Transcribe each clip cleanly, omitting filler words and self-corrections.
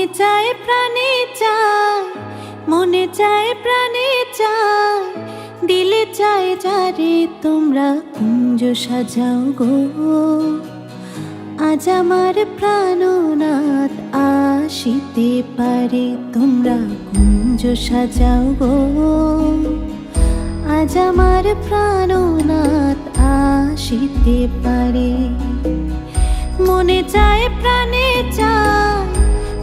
মনে চায় প্রাণে চায়, মনে চায় প্রাণে চায়, দিলে চায় যারে তোমরা কুঞ্জ সাজাও গো। আজ আমার প্রাণনাথ আসিতে পারে, তোমরা কুঞ্জ সাজাও গো। আজ আমার প্রাণনাথ আসিতে পারে। মনে চায় প্রাণে চায়,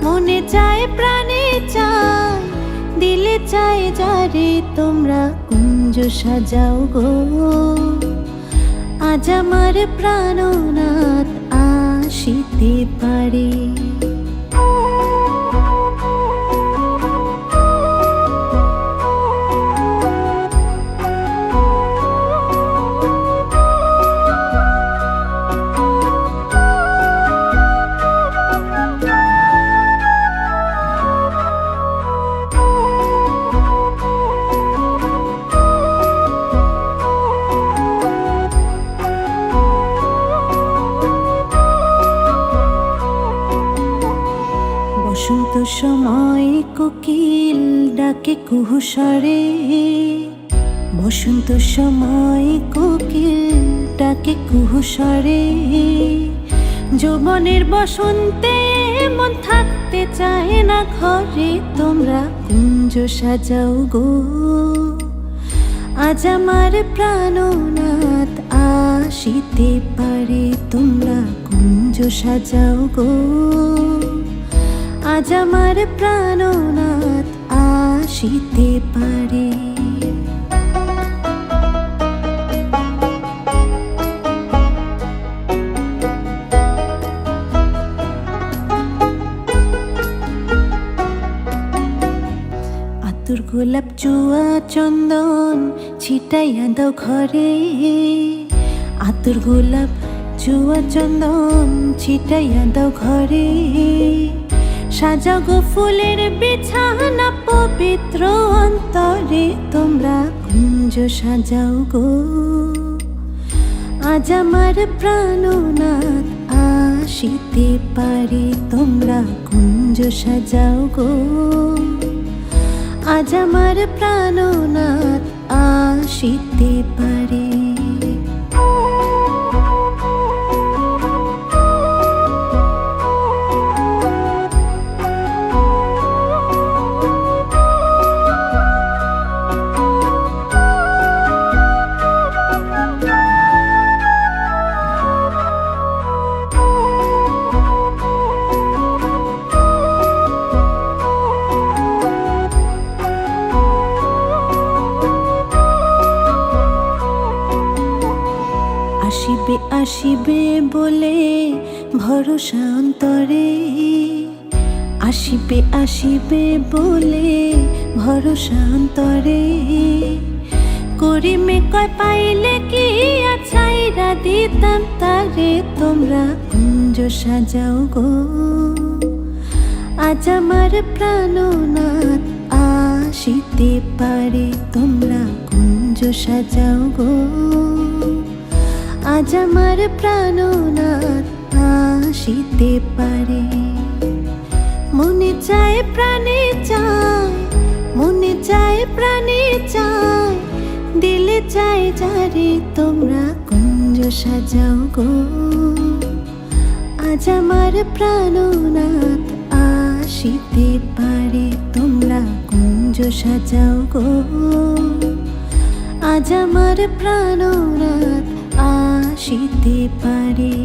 মনে চায় প্রাণে চায়, দিলে চায় যারে তোমরা কুঞ্জ সাজাও গো। আজ আমার প্রাণনাথ আসিতে পারে। বসন্ত সময় কোকিল ডাকে কুহুসরে, বসন্ত সময় কোকিল ডাকে কুহুসরে। যৌবনের বসন্তে মন থাকতে চায় না ঘরে, তোমরা কুঞ্জ সাজাও গো। আজ আমার প্রাণনাথ আসিতে পারে, তোমরা কুঞ্জ সাজাও গো। আজ আমার প্রাণনাথ আসিতে পারে। আতুর গোলাপ চুয়া চন্দন ছিটাইয়া দাও ঘরে, আতুর গোলাপ চুয়া চন্দন ছিটাইয়া দাও ঘরে। সাজাও গো ফুলের বিছানা পবিত্র অন্তরে, তোমরা কুঞ্জ সাজাও গো। আজ আমার প্রাণনাথ আসিতে পারে, তোমরা কুঞ্জ সাজাও গো। আজ আমার প্রাণনাথ আসিতে পারে। আসিবে আসিবে বলে ভরসা অন্তরে, আসিবে আসিবে বলে ভরসা অন্তরে। করিমে কয় পাইলে কি ছাইরা দিতাম তারে, তোমরা কুঞ্জ সাজাও গো। আজ আমার প্রাণনাথ আসিতে পারে, তোমরা কুঞ্জ সাজাও গো। আজ আমার প্রাণনাথ আসিতে পারে। মনে চায় প্রাণে চায়, মনে চায় প্রাণে চায়, দিলে চায় যারে তোমরা কুঞ্জ সাজাও গো। আজ আমার প্রাণনাথ আসিতে পারে, তোমরা কুঞ্জ সাজাও গো। আজ আমার প্রাণনাথ আসিতে পারে।